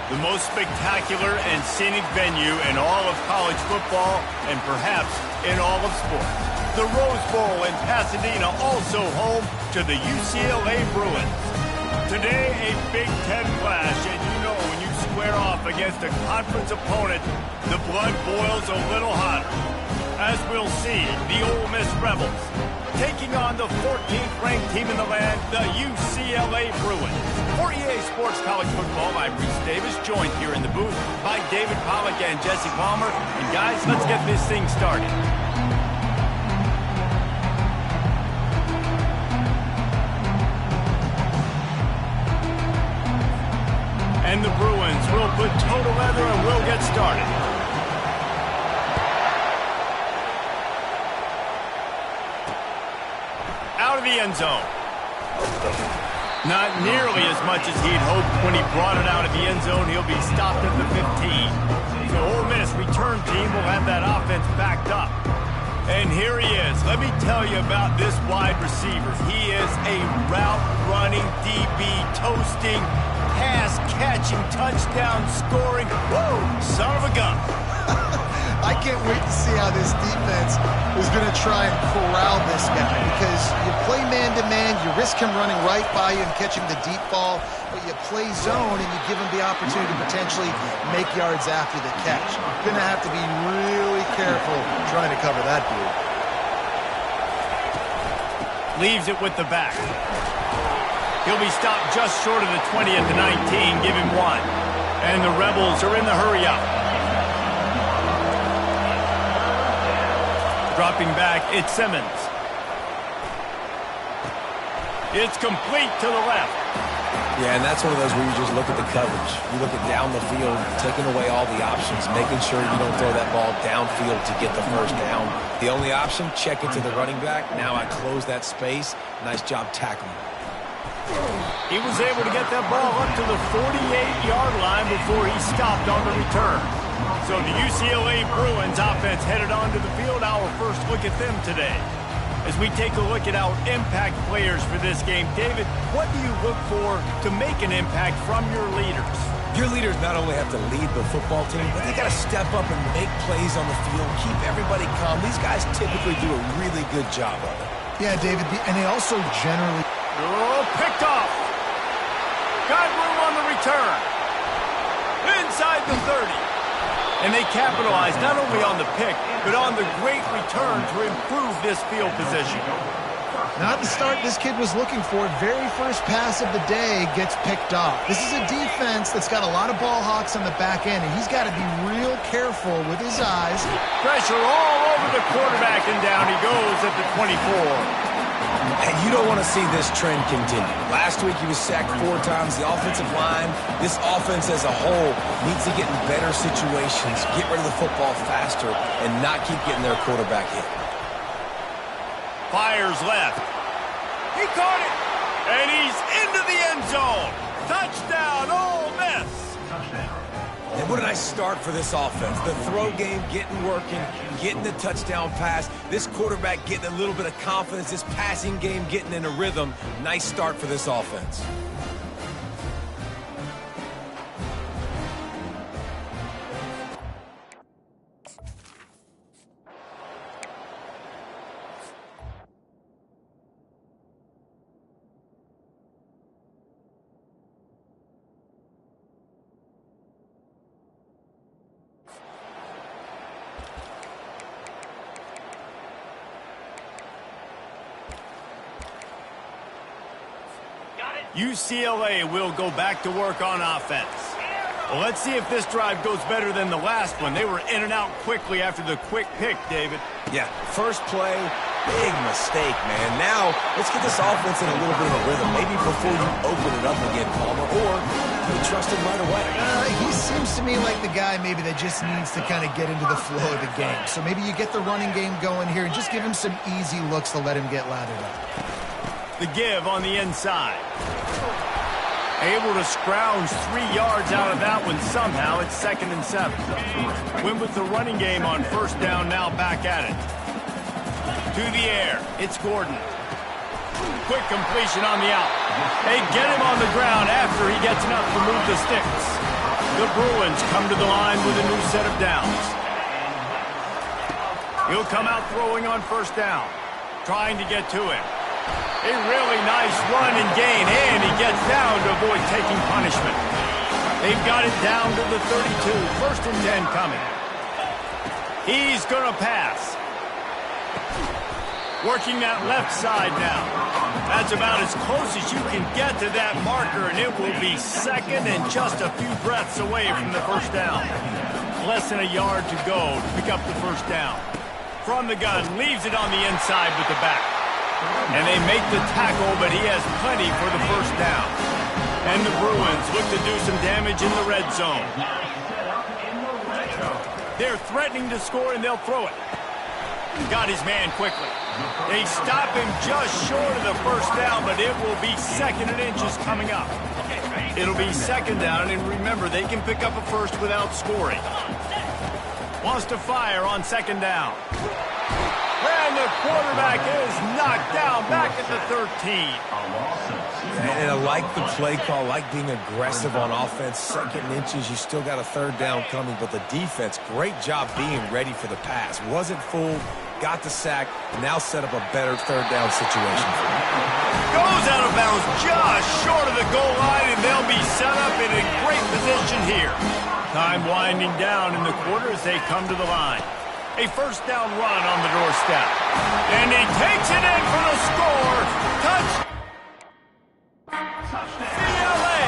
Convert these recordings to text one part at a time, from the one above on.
The most spectacular and scenic venue in all of college football and perhaps in all of sports. The Rose Bowl in Pasadena, also home to the UCLA Bruins. Today, a Big Ten clash, and you know when you square off against a conference opponent, the blood boils a little hotter. As we'll see, the Ole Miss Rebels taking on the 14th ranked team in the land, the UCLA Bruins. For EA Sports College Football, I'm Reese Davis, joined here in the booth by David Pollack and Jesse Palmer. And guys, let's get this thing started. And the Bruins will put toe to leather and we'll get started. Out of the end zone. Not nearly as much as he'd hoped when he brought it out of the end zone. He'll be stopped at the 15. So Ole Miss return team will have that offense backed up. And here he is. Let me tell you about this wide receiver. He is a route-running, DB, toasting, pass-catching, touchdown-scoring, woo, son of a gun. I can't wait to see how this defense is going to try and corral this guy, because you play man-to-man, you risk him running right by you and catching the deep ball, but you play zone and you give him the opportunity to potentially make yards after the catch. You're going to have to be really careful trying to cover that dude. Leaves it with the back. He'll be stopped just short of the 20 at the 19. Give him one. And the Rebels are in the hurry-up. Dropping back, it's Simmons. It's complete to the left. Yeah, and that's one of those where you just look at the coverage. You look at down the field, taking away all the options, making sure you don't throw that ball downfield to get the first down. The only option, check it to the running back. Now I close that space. Nice job tackling. He was able to get that ball up to the 48-yard line before he stopped on the return. So the UCLA Bruins offense headed onto the field. Our first look at them today. As we take a look at our impact players for this game, David, what do you look for to make an impact from your leaders? Your leaders not only have to lead the football team, but they got to step up and make plays on the field, keep everybody calm. These guys typically do a really good job of it. Yeah, David, and they also generally... Oh, picked off. Got room on the return. Inside the 30. And they capitalize not only on the pick, but on the great return to improve this field position. Not the start this kid was looking for. Very first pass of the day gets picked off. This is a defense that's got a lot of ball hawks on the back end, and he's got to be real careful with his eyes. Pressure all over the quarterback, and down he goes at the 24. And you don't want to see this trend continue. Last week he was sacked 4 times. The offensive line, this offense as a whole, needs to get in better situations, get rid of the football faster, and not keep getting their quarterback hit. Fires left. He caught it. And he's into the end zone. Touchdown, Ole Miss. Touchdown. And what a nice start for this offense. The throw game getting working, getting the touchdown pass. This quarterback getting a little bit of confidence. This passing game getting in a rhythm. Nice start for this offense. UCLA will go back to work on offense. Well, let's see if this drive goes better than the last one. They were in and out quickly after the quick pick, David. Yeah, first play, big mistake, man. Now, let's get this offense in a little bit of a rhythm. Maybe before you open it up again, Palmer, or you trust him right away. He seems to me like the guy maybe that just needs to kind of get into the flow of the game. So maybe you get the running game going here and just give him some easy looks to let him get lathered up. The give on the inside. Able to scrounge 3 yards out of that one somehow. It's 2nd and 7. Went with the running game on first down, now back at it. To the air, it's Gordon. Quick completion on the out. They get him on the ground after he gets enough to move the sticks. The Bruins come to the line with a new set of downs. He'll come out throwing on first down, trying to get to it. A really nice run and gain, and he gets down to avoid taking punishment. They've got it down to the 32. First and 10 coming. He's going to pass. Working that left side now. That's about as close as you can get to that marker, and it will be second and just a few breaths away from the first down. Less than a yard to go to pick up the first down. From the gun, leaves it on the inside with the back. And they make the tackle, but he has plenty for the first down. And the Bruins look to do some damage in the red zone. They're threatening to score, and they'll throw it. Got his man quickly. They stop him just short of the first down, but it will be second and inches coming up. It'll be second down, and remember, they can pick up a first without scoring. Wants to fire on second down. And the quarterback is knocked down back at the 13. And I like the play call, like being aggressive on offense. Second and inches, you still got a third down coming, but the defense, great job being ready for the pass. Wasn't fooled, got the sack, now set up a better third down situation for him. Goes out of bounds just short of the goal line, and they'll be set up in a great position here. Time winding down in the quarter as they come to the line. A first down run on the doorstep. And he takes it in for the score. Touch. UCLA.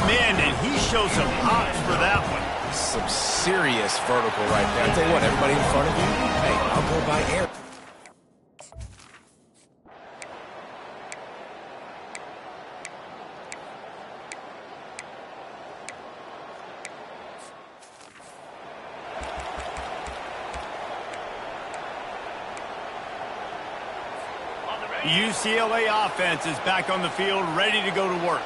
Man, and he shows some hops for that one. Some serious vertical right there. I'll tell you what, everybody in front of you, hey, I'll go by air. UCLA offense is back on the field, ready to go to work.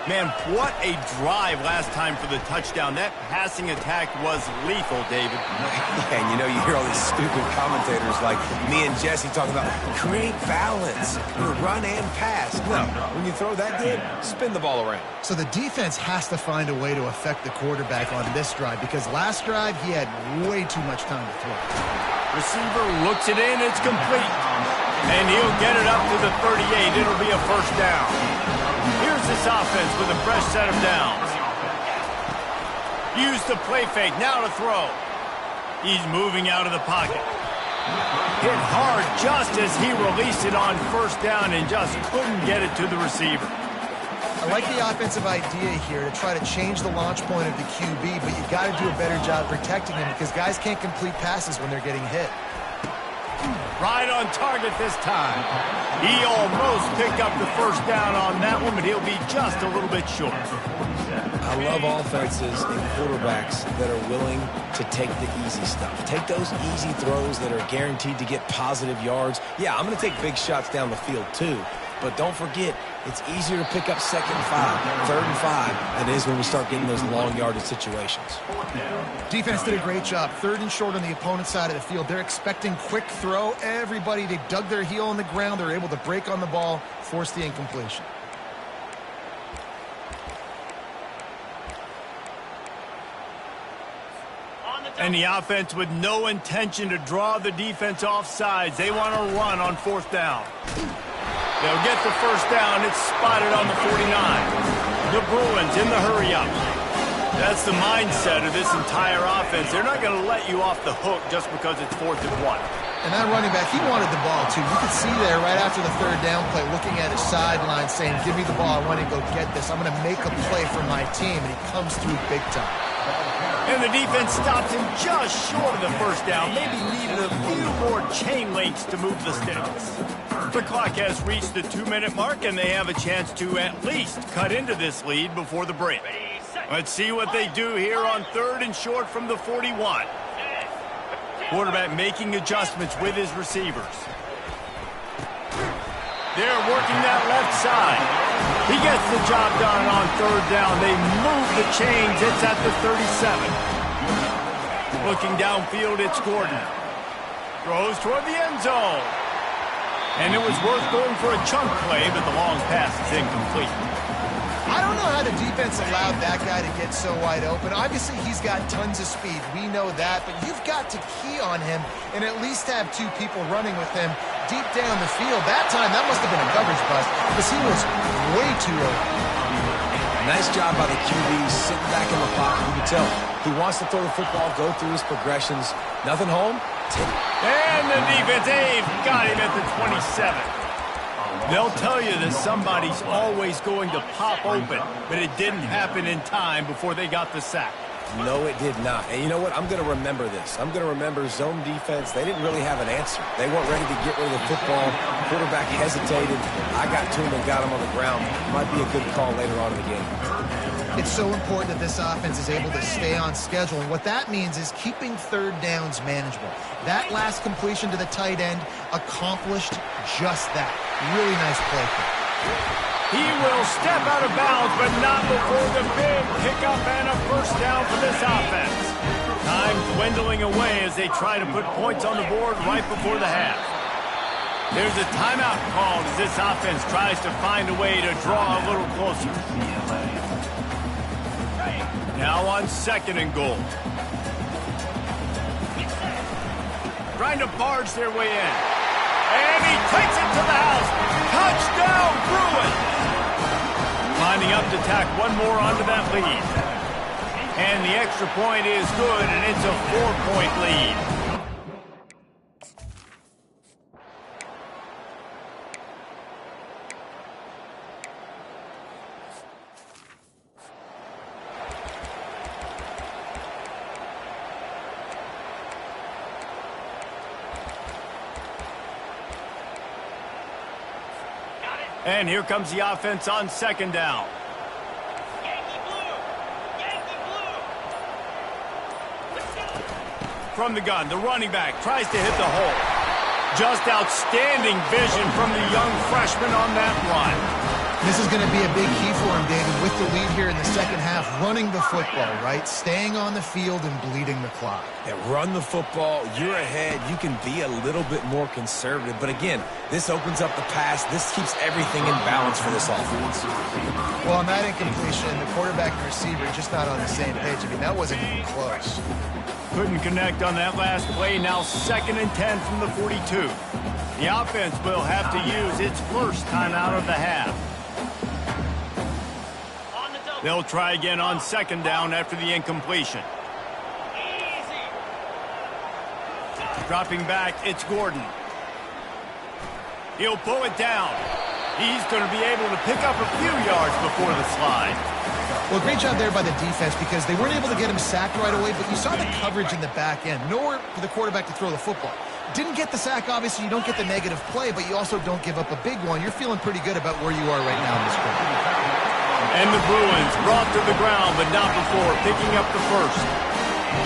Man, what a drive last time for the touchdown. That passing attack was lethal, David. Yeah, and you know, you hear all these stupid commentators like me and Jesse talking about create balance, run and pass. No, when you throw that good, spin the ball around. So the defense has to find a way to affect the quarterback on this drive, because last drive he had way too much time to throw. Receiver looks it in, it's complete. And he'll get it up to the 38. It'll be a first down. Here's this offense with a fresh set of downs. Use the play fake, now to throw. He's moving out of the pocket. Hit hard just as he released it on first down and just couldn't get it to the receiver. I like the offensive idea here to try to change the launch point of the QB, but you got to do a better job protecting him because guys can't complete passes when they're getting hit. Right on target this time. He almost picked up the first down on that one, but he'll be just a little bit short. I love offenses and quarterbacks that are willing to take the easy stuff. Take those easy throws that are guaranteed to get positive yards. Yeah, I'm going to take big shots down the field too. But don't forget, it's easier to pick up second and 5, third and 5 than it is when we start getting those long yardage situations. Defense did a great job. Third and short on the opponent's side of the field. They're expecting quick throw. Everybody, they dug their heel on the ground. They're able to break on the ball, force the incompletion. And the offense with no intention to draw the defense off sides. They want to run on fourth down. They'll get the first down. It's spotted on the 49. The Bruins in the hurry-up. That's the mindset of this entire offense. They're not going to let you off the hook just because it's 4th and 1. And that running back, he wanted the ball, too. You could see there right after the third down play, looking at his sideline, saying, give me the ball. I want to go get this. I'm going to make a play for my team. And he comes through big time. And the defense stops him just short of the first down. Maybe needed a few more chain links to move the sticks. The clock has reached the 2-minute mark, and they have a chance to at least cut into this lead before the break. Let's see what they do here on third and short from the 41. Quarterback making adjustments with his receivers. They're working that left side. He gets the job done on third down. They move the chains. It's at the 37. Looking downfield, it's Gordon. Throws toward the end zone. And it was worth going for a chunk play, but the long pass is incomplete. I don't know how the defense allowed that guy to get so wide open. Obviously, he's got tons of speed. We know that, but you've got to key on him and at least have two people running with him deep down the field. That time, that must have been a coverage bust because he was way too open. Nice job by the QB sitting back in the pocket. You can tell he wants to throw the football, go through his progressions. Nothing home? Take it. And the defense, got him at the 27. They'll tell you that somebody's always going to pop open, but it didn't happen in time before they got the sack. No, it did not. And you know what? I'm going to remember this. I'm going to remember zone defense. They didn't really have an answer. They weren't ready to get rid of the football. Quarterback hesitated. I got to him and got him on the ground. Might be a good call later on in the game. It's so important that this offense is able to stay on schedule, and what that means is keeping third downs manageable. That last completion to the tight end accomplished just that. Really nice play. He will step out of bounds, but not before the big pickup and a first down for this offense. Time dwindling away as they try to put points on the board right before the half. There's a timeout called as this offense tries to find a way to draw a little closer. Now on 2nd and goal. Trying to barge their way in. And he takes it to the house. Touchdown, Bruins! Lining up to tack one more onto that lead. And the extra point is good, and it's a 4-point lead. And here comes the offense on 2nd down. Yankee blue! Yankee blue! From the gun, the running back tries to hit the hole. Just outstanding vision from the young freshman on that run. This is going to be a big key for him, David, with the lead here in the second half. Running the football, right? Staying on the field and bleeding the clock. Yeah, run the football. You're ahead. You can be a little bit more conservative. But again, this opens up the pass. This keeps everything in balance for this offense. Well, on that incompletion, the quarterback and receiver just not on the same page. I mean, that wasn't even close. Couldn't connect on that last play. Now 2nd and 10 from the 42. The offense will have to use its first timeout of the half. They'll try again on 2nd down after the incompletion. Dropping back, it's Gordon. He'll pull it down. He's going to be able to pick up a few yards before the slide. Well, great job there by the defense because they weren't able to get him sacked right away, but you saw the coverage in the back end. Nowhere for the quarterback to throw the football. Didn't get the sack, obviously. You don't get the negative play, but you also don't give up a big one. You're feeling pretty good about where you are right now in this quarter. And the Bruins brought to the ground, but not before picking up the first.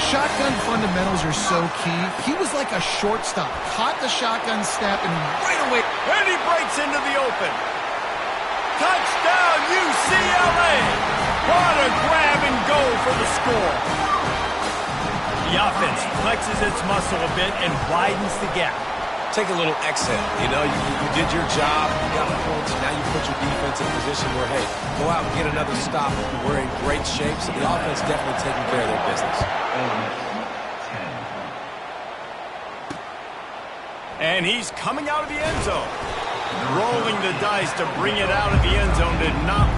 Shotgun fundamentals are so key. He was like a shortstop. Caught the shotgun snap and right away. And he breaks into the open. Touchdown, UCLA! What a grab and go for the score. The offense flexes its muscle a bit and widens the gap. Take a little exhale. You know, you did your job. You got the points. Now you put your defense in a position where, hey, go out and get another stop. We're in great shape, so the offense definitely taking care of their business. And he's coming out of the end zone. Rolling the dice to bring it out of the end zone did not.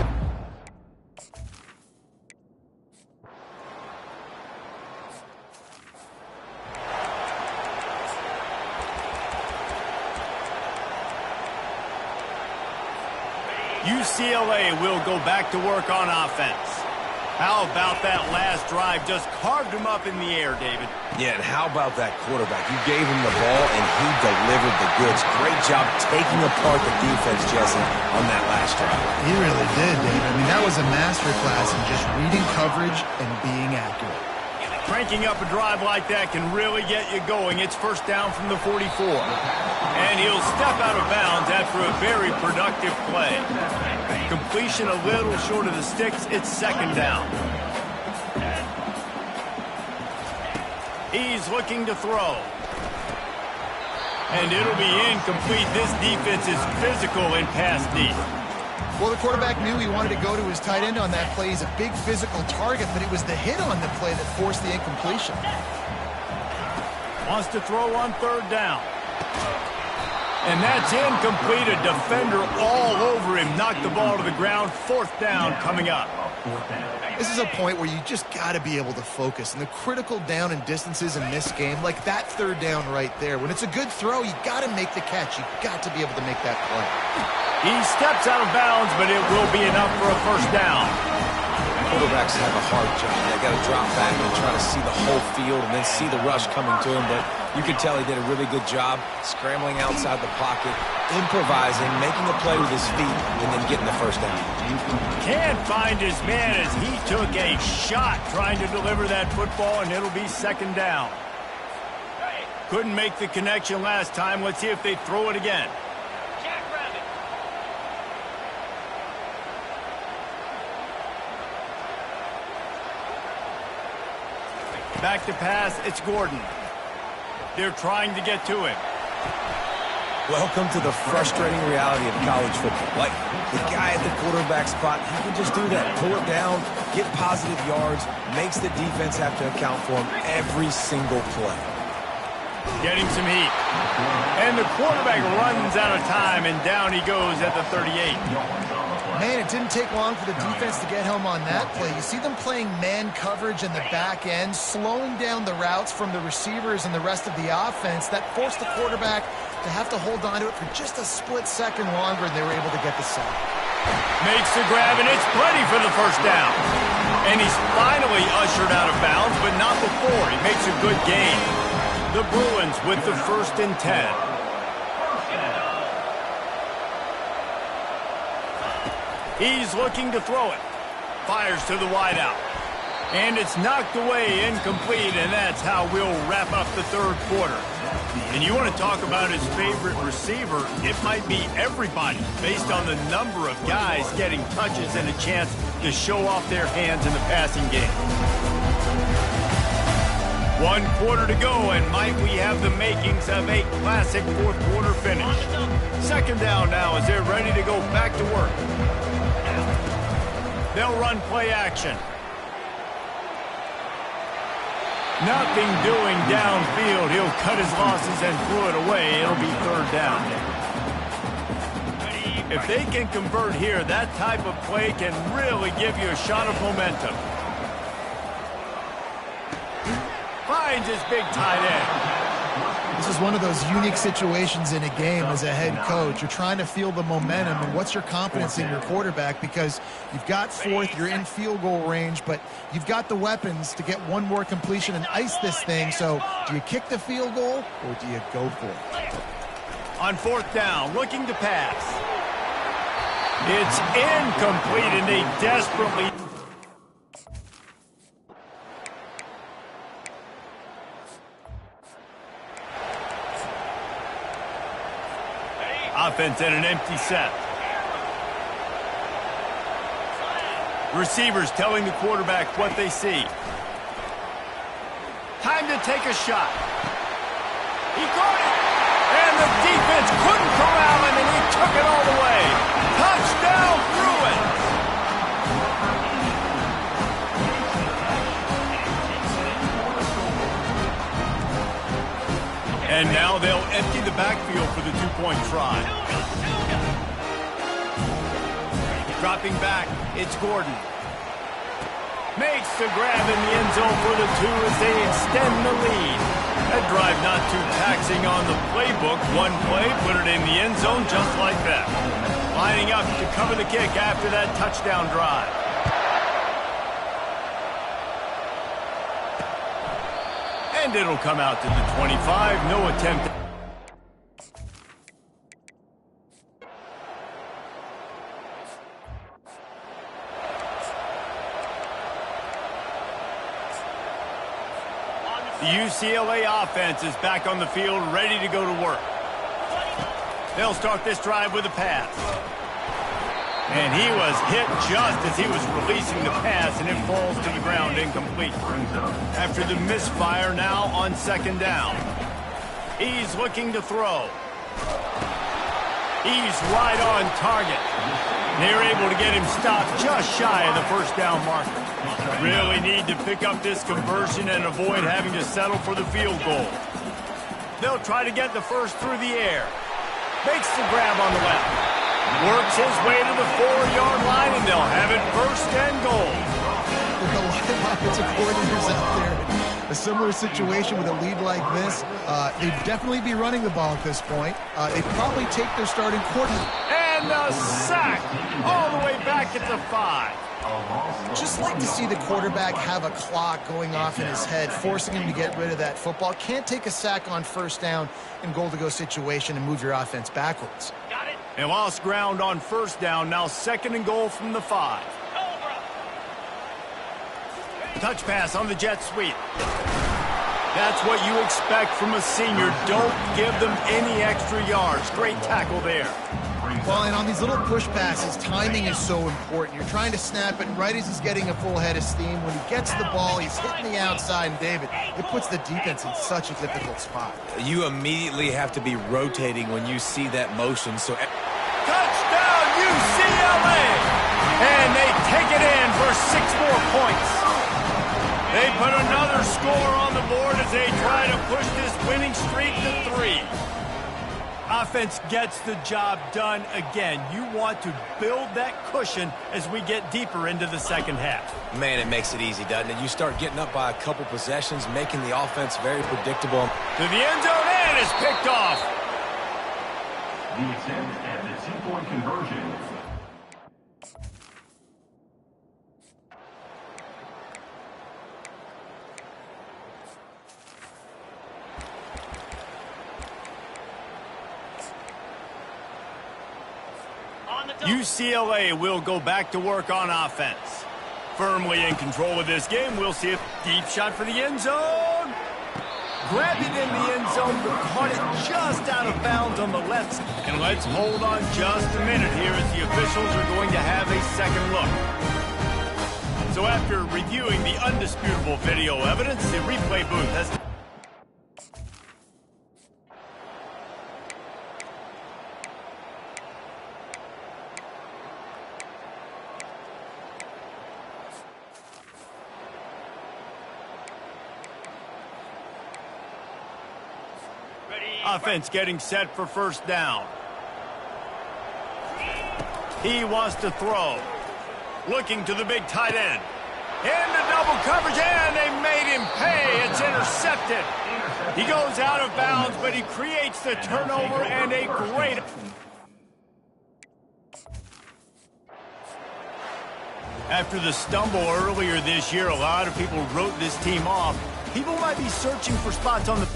UCLA will go back to work on offense. How about that last drive? Just carved him up in the air, David. Yeah, and how about that quarterback? You gave him the ball, and he delivered the goods. Great job taking apart the defense, Jesse, on that last drive. He really did, David. I mean, that was a masterclass in just reading coverage and being accurate. Cranking up a drive like that can really get you going. It's first down from the 44. And he'll step out of bounds after a very productive play. Completion a little short of the sticks. It's 2nd down. He's looking to throw. And it'll be incomplete. This defense is physical in pass deep. Well, the quarterback knew he wanted to go to his tight end on that play. He's a big physical target, but it was the hit on the play that forced the incompletion. Wants to throw on third down. And that's incomplete. A defender all over him. Knocked the ball to the ground. Fourth down coming up. This is a point where you just got to be able to focus. And the critical down and distances in this game, like that third down right there, when it's a good throw, you got to make the catch. You got to be able to make that play. He steps out of bounds, but it will be enough for a first down. Quarterbacks have a hard job. They got to drop back and try to see the whole field and then see the rush coming to him. But you can tell he did a really good job scrambling outside the pocket, improvising, making a play with his feet, and then getting the first down. Can't find his man as he took a shot trying to deliver that football, and it'll be second down. Couldn't make the connection last time. Let's see if they throw it again. Back to pass, it's Gordon. They're trying to get to him. Welcome to the frustrating reality of college football. Like, the guy at the quarterback spot, he can just do that. Pull it down, get positive yards, makes the defense have to account for him every single play. Getting some heat. And the quarterback runs out of time, and down he goes at the 38. Man, it didn't take long for the defense to get home on that play. You see them playing man coverage in the back end, slowing down the routes from the receivers and the rest of the offense. That forced the quarterback to have to hold on to it for just a split second longer, and they were able to get the sack. Makes the grab, and it's plenty for the first down. And he's finally ushered out of bounds, but not before. He makes a good gain. The Bruins with the 1st and 10. He's looking to throw it. Fires to the wideout. And it's knocked away, incomplete, and that's how we'll wrap up the third quarter. And you want to talk about his favorite receiver, it might be everybody, based on the number of guys getting touches and a chance to show off their hands in the passing game. 1 quarter to go, and might we have the makings of a classic fourth quarter finish. Second down now as they're ready to go back to work. They'll run play action. Nothing doing downfield. He'll cut his losses and throw it away. It'll be third down. If they can convert here, that type of play can really give you a shot of momentum. Finds his big tight end. This is one of those unique situations in a game as a head coach. You're trying to feel the momentum, and what's your confidence in your quarterback, because you've got fourth, you're in field goal range, but you've got the weapons to get one more completion and ice this thing. So do you kick the field goal or do you go for it? On fourth down, looking to pass. It's incomplete, and they desperately... Offense at an empty set. Receivers telling the quarterback what they see. Time to take a shot. He got it! And the defense couldn't corral him, and he took it all the way. Touchdown, Bruins! And now they'll empty the backfield for the two-point try. Dropping back, it's Gordon. Makes the grab in the end zone for the 2 as they extend the lead. That drive not too taxing on the playbook. One play, put it in the end zone just like that. Lining up to cover the kick after that touchdown drive. And it'll come out to the 25. No attempt. The UCLA offense is back on the field, ready to go to work. They'll start this drive with a pass. And he was hit just as he was releasing the pass, and it falls to the ground incomplete. After the misfire, now on second down. He's looking to throw. He's right on target. They're able to get him stopped just shy of the first down marker. Really need to pick up this conversion and avoid having to settle for the field goal. They'll try to get the first through the air. Makes the grab on the left. Works his way to the 4-yard line, and they'll have it first and goal. With a lot of offensive coordinators out there, a similar situation with a lead like this, they'd definitely be running the ball at this point. They'd probably take their starting quarterback. And a sack all the way back at the 5. Just like to see the quarterback have a clock going off in his head, forcing him to get rid of that football. Can't take a sack on first down in goal-to-go situation and move your offense backwards. Got it. They lost ground on first down, now second and goal from the 5. Touch pass on the jet sweep. That's what you expect from a senior. Don't give them any extra yards. Great tackle there. Well, and on these little push passes, timing is so important. You're trying to snap it right as he's getting a full head of steam. When he gets the ball, he's hitting the outside, and David, it puts the defense in such a difficult spot. You immediately have to be rotating when you see that motion. So, touchdown, UCLA! And they take it in for 6 more points. They put another score on the board as they try to push this winning streak to 3. Offense gets the job done again. You want to build that cushion as we get deeper into the second half. Man, it makes it easy, doesn't it? You start getting up by a couple possessions, making the offense very predictable. To the end zone, and it's picked off. The attempt at the 2-point conversion. UCLA will go back to work on offense. Firmly in control of this game. We'll see a deep shot for the end zone. Grabbed it in the end zone, but caught it just out of bounds on the left. And let's hold on just a minute here as the officials are going to have a second look. So after reviewing the undisputable video evidence, the replay booth has... Offense getting set for first down. He wants to throw. Looking to the big tight end. Into double coverage, and they made him pay. It's intercepted. He goes out of bounds, but he creates the turnover and a great... After the stumble earlier this year, a lot of people wrote this team off. People might be searching for spots on the...